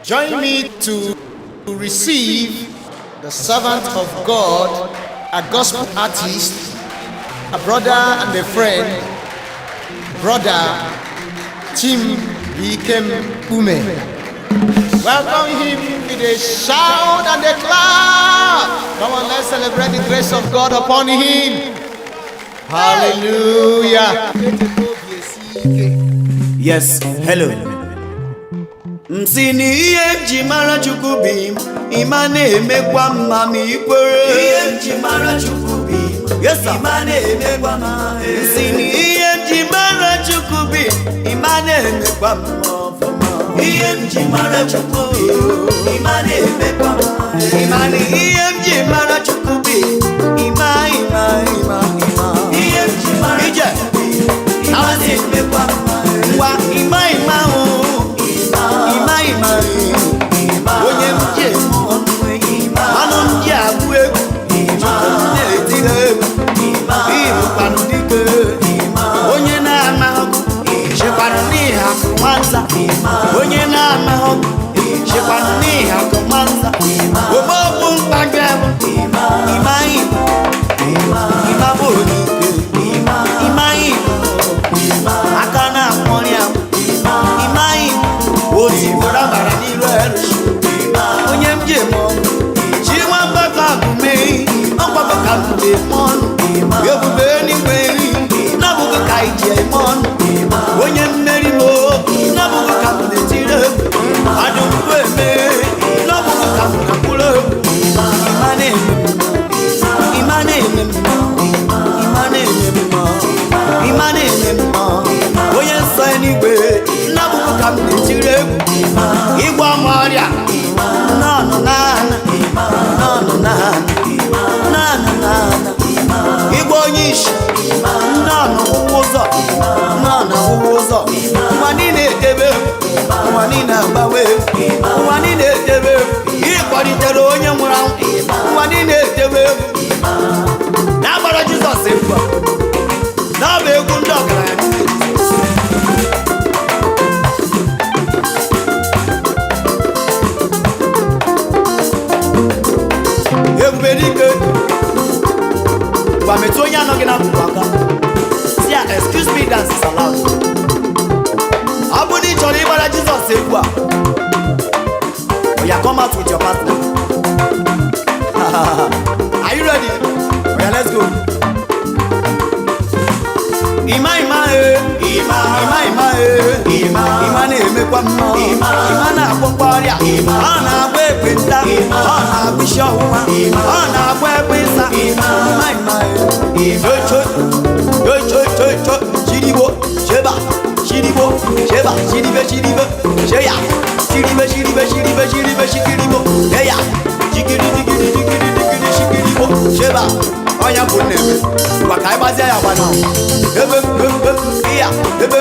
Join me to receive the servant of God, a gospel artist, a brother and a friend, Brother Tim Bikem Ume. Welcome him with a shout and a clap. Come on, let's celebrate the grace of God upon him. Hallelujah. Yes, hello. Msini iye mjimara chukubi imane emekwa mami ikwere. Iye mjimara chukubi yes, imane emekwa mami. Msini iye mjimara chukubi imane emekwa mami. Iye mjimara chukubi imane emekwa mami. Imane iye mjimara chukubi ima. Iye mjimara chukubi imane emekwa mami. Wa ima o. Onye mje anụ ndị agwụ egwu na-etire ịrụkwanụ dike onye na-ama ọgụ chekwanụ n'ihe akụ nwanza onye na-ama ọgụ chekwanụ n'ihe akụ nwanza ogbogbu mkpagị bụ ịmaghị ịma bụ onike ịmaghị aka na-akpọrị agwụ ịmaghị ozi bụrụ abara n'iru elu onye m ji eme ọnụ chi nwa mgbakọ agụme ọgbakọ ka m ji eme ọnụ ebube eluigwe nri n'abụghị ka iji eme ọnụ onye mmeri m n'abụghị ka m na-etiri egwu adụmkwu eme n'abụghị ka m na-akwụrụ egwu ịma na-eme mmụọ onye nsọ eluigwe n'abụghị ka m na-etiri egwu ịgwa m ọrịa ịgwa onye isi ụzọ ụwa niile edebe ụwa niile agbawe ụwa niile edebe ịkpọlitere onye nwụrụ anwụ ụwa niile edebe na-agbara Jizọs egwu na ọ bụ egwu ndị ọgaranya ebube dike gwa metụ onye anọghị na mkpụrụ aka si ya excuse me, dance is allowed. Ọ bụ na ị chọrọ ịgbara Jizọs egwu a oya come out with your partner. Are you ready? Oya let's go. Ima na-emekwa mma ịma na-agwọkwa ọrịa ọ na-agba ekpenta ọ na-agba isi ọwụwa ọ na-agba ekpe ịsa chiribo sheba shiribe sheya shiribe shikiribo eya jigiri shikiribo sheba onya bụ neme gwa ka anyị gbazia ya gbana ebe iya ebe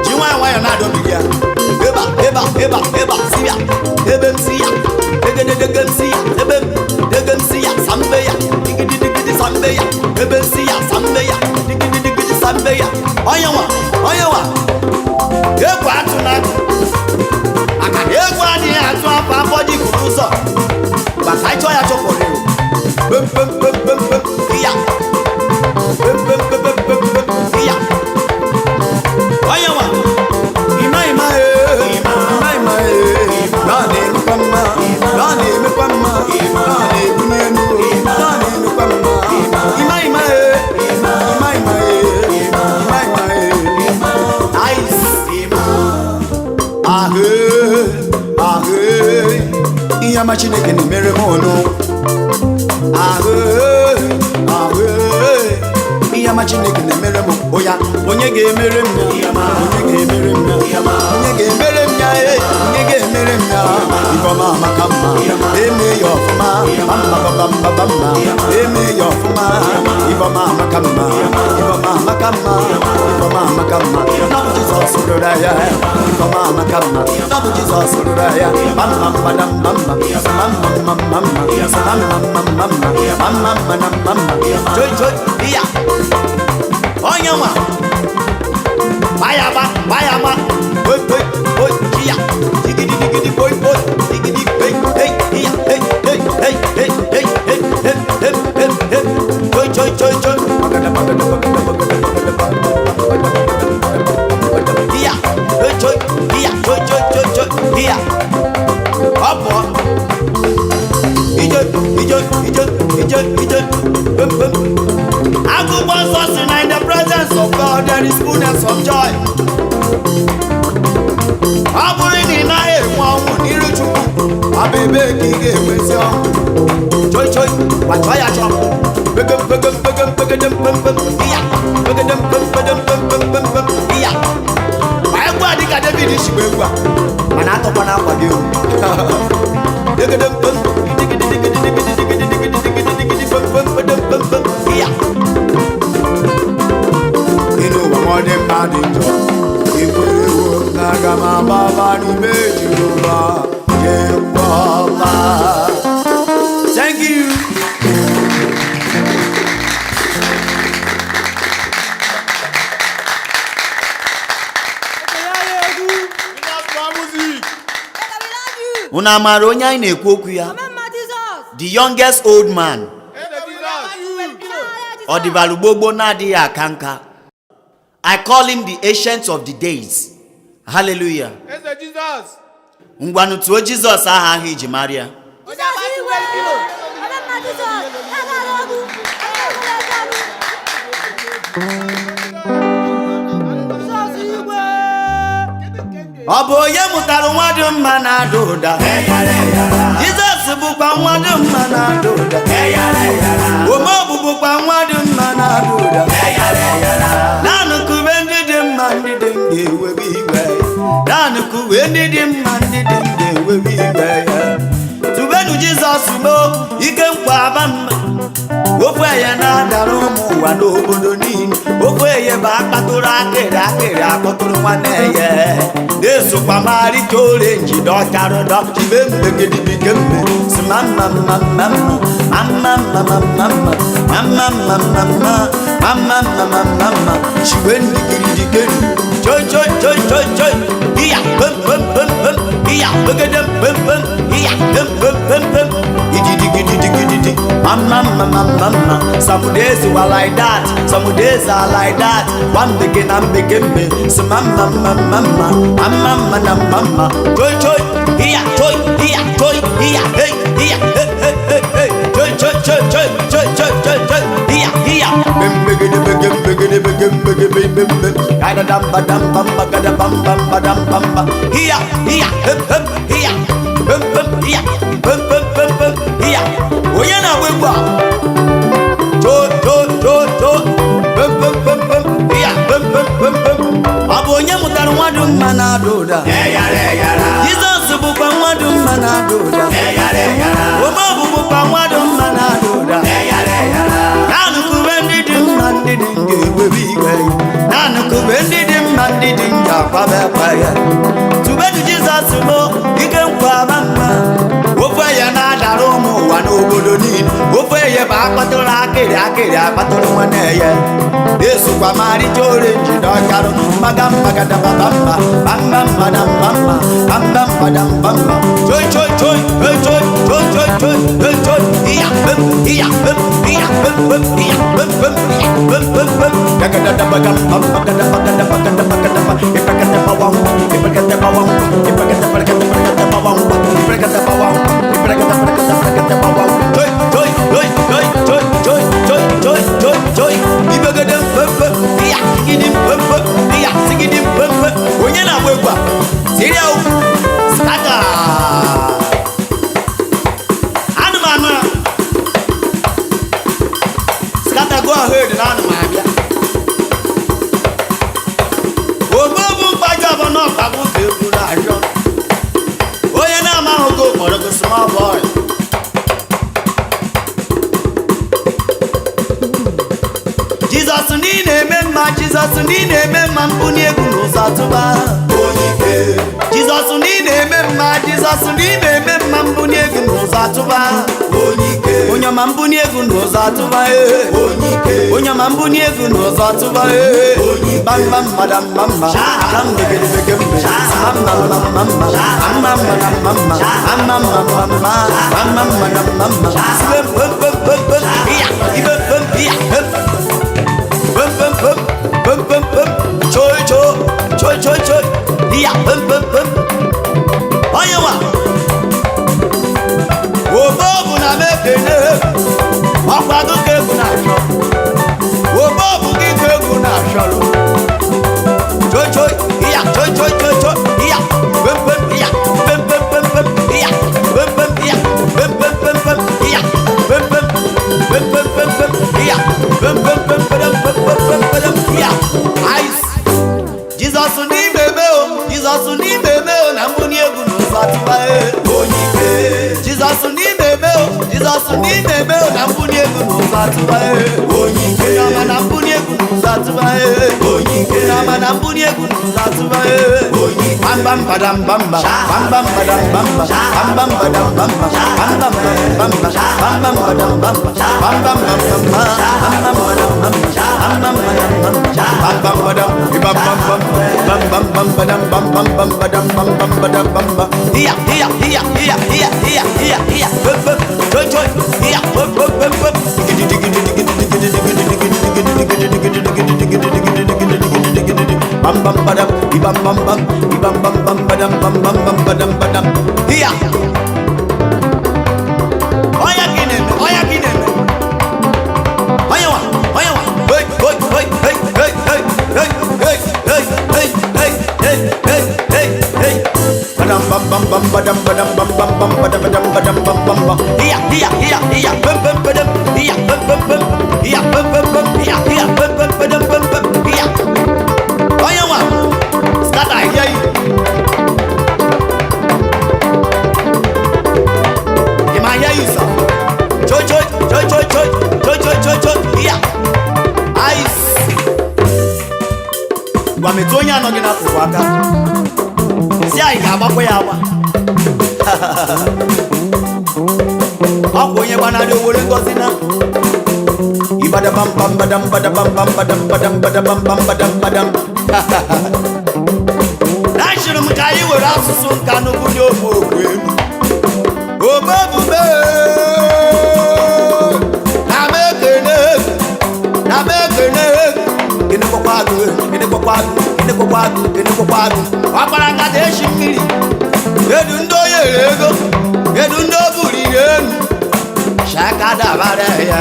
ji nwayọ na-adọbiri ya eba siya ebe m si ya egedege m si ya ebe m dege m si ya sambe ya digidi sambe ya ebe m si ya sambe ya digidi sambe ya onye nwa egwu atụ na-atụ maka na egwu adịghị atụ afọ ji buru ụzọ maka anyị chọọ ya chọpụrụ ya ya onye nwa na-emekwa mma na-ebunye enu na-emekwa mma ihe ama Chineke na-emere m ọnụ ihe ama Chineke na-emere m oya onye ga-emere m ya onye ga-emere m ya onye ga-emere m ya onye ga-emere Ifoma makama, eme yofuma, bamba bamba bamba, eme yofuma, Ifoma makama, Ifoma makama, Ifoma makama, Nabu Jesus Raya, Ifoma makama, Nabu Jesus Raya, bamba bamba bamba, bamba bamba bamba, joy joy, iya, onyama, bayama, boy boy boy, iya, digidi digidi boy boy, digidi hey hey iya hey hey hey hey hey hey hey hey hey, joy joy joy, iya, joy iya, joy iya, apa? Ijo, bum bum. I go once us in the presence of God, there is fullness of joy. Aburini na e won niru chukwu, abebe kige wesi o. Joy joy, wa joy ya chop. Begem bum bum. Iya. Begem bum. Iya. Wa egwu adika David shigbe egwu a. Mana atọkwa na akwa gị o. Begem bum. Inu wa mwade mbadi njo Iwewo nagama baba ni meji ruba Yekwaba. Thank you. Una mara onye anyị na-ekwu okwu ya? The youngest old man. Odibalugbogbo na-adịghị aka nka. I call him the ancient of the days. Hallelujah. Ngwanu tuo Jesus aha ahụ iji mara ya. Ọ bụ onye mụtara nwa dị mma na-ada ụda. Jizọs bụkwa nwa dị mma na-ada ụda. Ome ọbụbụkwa nwa dị mma na-ada ụda. Naanị kube ndị dị mma ndị dị ga-ewewe iwe. Naanị kube ndị dị mma ndị dị ga-ewewe iwe ya. Tubenu Jizọs mo ike nkwa aba mma. Ofe ya na-adara ụmụ ụwa n'obodo niile. Ofe ya bụ akpatụrụ akịrị akpọtụrụ nwanne ya. Na-esokwa marịcha orenji dọkarụdọ chibe mbegedibike mbe si mama chiwe ndigirigeri joy iya bum iya begedem bum iya bum ijidigidi mama some days you are like that, some days are like that. One begin and begin me so mama joy iya hey iya hey joy iya begin kada dam iya iya bum iya iya oye na wegwa to iya abo onye mụtara nwa dị mma na-ada ụda. Jizọs bụkwa nwa dị mma na-ada ụda. Ome ọbụbụkwa nwa dị mma na-ada ụda. Naanị kube ndị dị mma ndị dị ga-ewewe iwe. Naanị kube ndị dị mma ndị dị ga-akwaba ekwe ya. Tubenu Jizọs mo ike nkwa aba mma. Ofe ya na-adara ụmụ ụwa n'obodo niile. Ofe ya bụ akpatụrụ akịrị akpatụrụ nwanne ya. Esokwa marịcha orenji dọkarụ magadababamba joy iya onye na-agba egwu a siri ya skata anụmanụ a skata go ahead na anụmanụ abịa ogbobu mkpajọ bụ na ọkpagbu ka egwu na-arịọ na-ama ogo kpọrọ gị small boy. Jizọs ndị na-eme mma, Jizọs ndị na-eme mma, mbunye egwu n'ụzọ atụba. Jizọs ndị na-eme mma, Jizọs ndị na-eme mma, mbunye egwu n'ụzọ atụba. Onye ọma mbunye egwu n'ụzọ atụba. Onye ọma mbunye egwu n'ụzọ atụba. Bam bam madam mama, nam begede begede, mama mama mama, mama mama mama, mama mama mama, bam bam bam bam bam, iya, bam bam iya, bam bam bam bam bam bam, choy choy choy choy choy, iya, bam bam bam. Oyewa, obobu na mekene, ọkwado kegu na shọ, obobu gị kegu na shọlụ. Choy choy, iya, choy choy choy choy, iya, bam bam iya, bam bam bam bam, iya, bam bam iya, bam bam bam bam, iya, bam bam bam bam bam bam, iya, bam bam bam bam bam bam bam, iya. Ice. Jesus n'ime me o, Jesus n'ime me o, na mbunye egwu n'ụzọ atụba. Jesus n'ime me o, Jesus n'ime me o, na mbunye egwu n'ụzọ atụba. Onye na mbunye egwu n'ụzọ atụba. Onye na mbunye egwu n'ụzọ atụba. Bam bam badam bamba, bam bam badam bamba, bam bam badam bamba, bam bam badam bamba, bam bam badam bamba, bam bam badam bamba, bam bam badam bamba, bam bam badam bamba, bam bam badam, bam bam bam, bam bam bam badam, bam bam bam badam, bam bam badam bamba. Iya iya iya iya iya iya iya iya, bam bam, joy joy, iya bam bam bam bam. Bam bam badam, bam bam bam, bam bam bam badam, bam bam bam badam badam. Iya. Oya gine, oya gine. Oya wa, oya wa. Hey hey hey hey hey hey hey hey hey hey hey hey hey hey. Badam bam bam bam badam badam bam bam bam badam badam badam bam bam bam. Iya iya iya iya bam bam badam. Iya bam bam bam. Iya bam bam bam. Iya iya bam bam badam bam bam. Iya. Oya wa. Skata iya. Imaya isa. Choy choy choy choy choy choy choy choy choy. Iya. Ice. Wametonya no gina kuwaka. Si ai ga-agbakwa ya agba. Ọ bụ onye gbanarị owere ngozi na ibada bam bam badam badam bam bam badam badam badam bam bam badam badam. Achịrị m ka anyị were asụsụ nka n'obodo ogbu egwu. Omebube na mekene na mekene gịnị kwakwa agụ gịnị kwakwa agụ gịnị kwakwa agụ gịnị kwakwa agụ. Ọkpara nkata eshi mmiri. Kedu ndị onye ego? Kedu ndị o buliri elu? Shakada bara ya.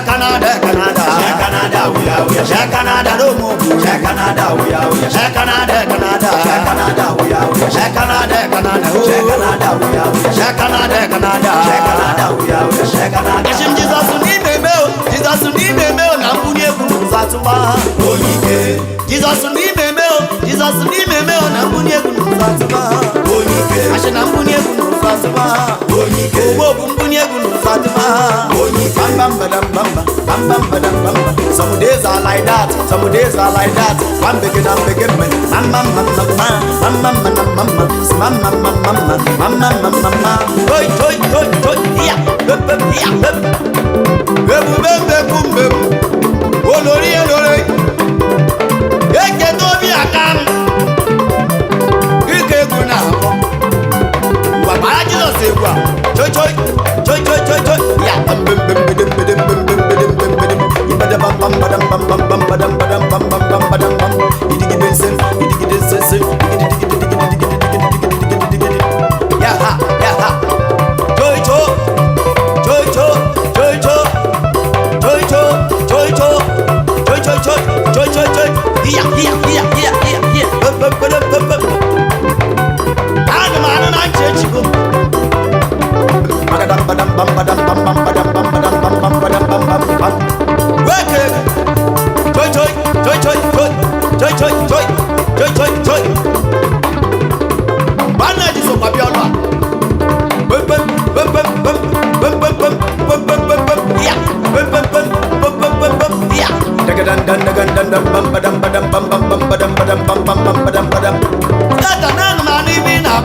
Canada, Canada, Canada, uya uya. Canada no mo. Canada uya uya. Canada, Canada, Canada uya uya. Canada, Canada, Canada uya uya. Canada, Canada, Canada uya uya. Canada. Ashim Jesus ni meme o, Jesus ni meme o, na mbunye egwu n'ụzọ atụba. Oyike. Jesus ni meme o, Jesus ni meme o, na mbunye egwu n'ụzọ atụba. Oyike. Ashim na mbunye egwu n'ụzọ atụba. Oyike. Ogbo mbunye egwu n'ụzọ atụba. Oyike. Bam bam badam bamba, bam bam badam bamba. Some days are like that, some days are like that. One begin and begin me. Mama mama mama, mama mama mama, mama mama mama, mama mama. Toy toy toy toy, iya, bem bem iya bem. Bem bem bem bem bem. Olori olori. Eke tobi akam. Ike kuna. Wa para Jesus egwa. Toy toy toy toy toy toy. Iya bem bem bem bem bem bem bem bem bem bem. Ibada bam bam badam bam bam bam badam badam bam bam bam badam bam. Idigi bensen, idigi densen, ya ha ya ha. Joy joy joy joy joy joy joy joy joy joy joy joy joy joy joy joy. Iya iya iya iya iya iya.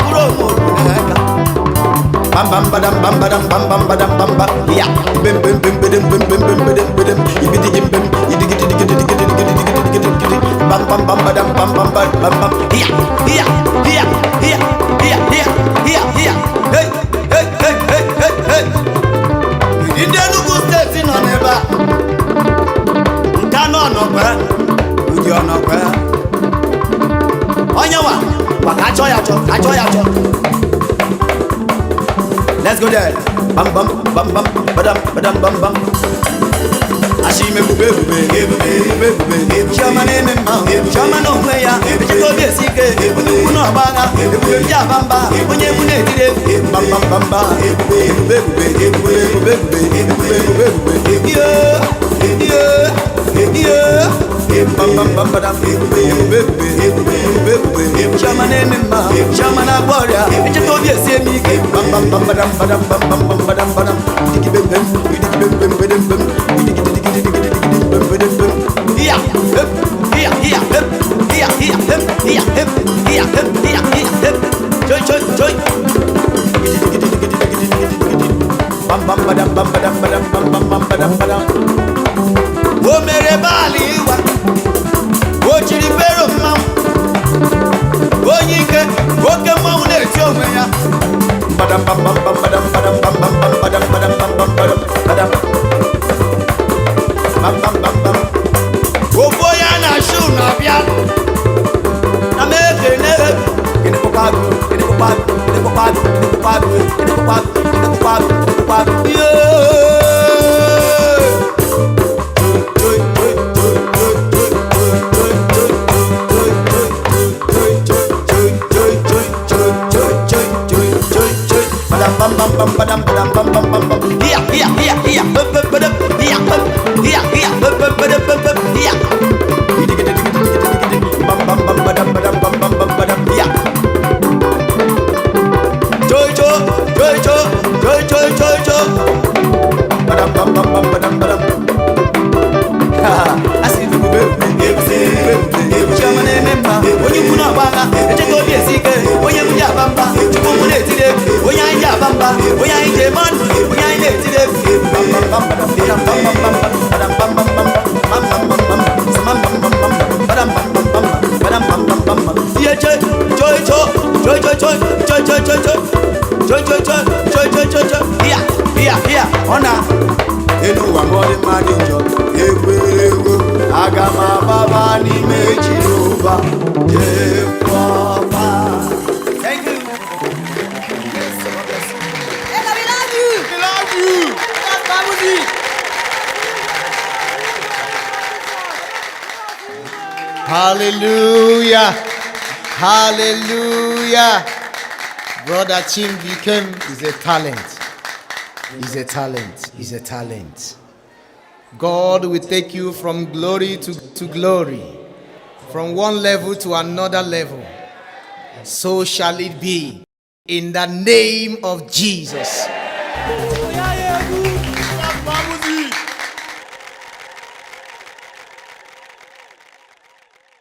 kuro mo bam bam badam bam badam bam bam badam bam bam ya bim bim bim bim bim bim bim bim bim ibidi jim bim idigi digi digi digi digi digi bam bam bam badam bam bam bam bam ya ya ya ya ya ya ya ya hey hey hey hey hey hey inde nugu state no neba nkano no kwa udi ono kwa onyawa wakacho ya cho let's go there bam bam bam bam badam badam bam bam ashime bube chama neme ma chama no mweya echeto besike kuno banga ebube ya bamba onye mune dire bam bam bam bam bube bam bam bam badam chama neme ma chama na gloria echeto besike bam bam bam badam badam bam bam bam badam badam digi bem bem o mere bali wa o chiri pero mam o yike o ke mam na eti onwe ya badam bam bam bam badam badam bam bam bam badam badam bam bam badam badam bam bam bam bam o boya na shu na bia na me kene kene ko padu yo bam bam bam badam badam bam bam bam bam ya ya ya ya badam ya ya ya badam badam ya bam bam bam badam badam bam bam bam badam ya joy badam bam bam bam badam badam asi bube chama neme ma onye kuna banga echeto biesike onye muja bamba chukumu netire onye anja bamba onye anje man onye anje netire bam bam bam badam bam bam bam badam bam bam bam bam bam bam bam bam bam bam bam badam bam bam bam badam bam bam bam ye joy here ona enu wa mori madinjo ekwerego agama baba ni meji over Jehovah. Thank you. We love you. That's Babuji. Hallelujah. Hallelujah. Brother Chimbikem is a talent. He's a talent. He's a talent. God will take you from glory to glory, from one level to another level. So shall it be in the name of Jesus.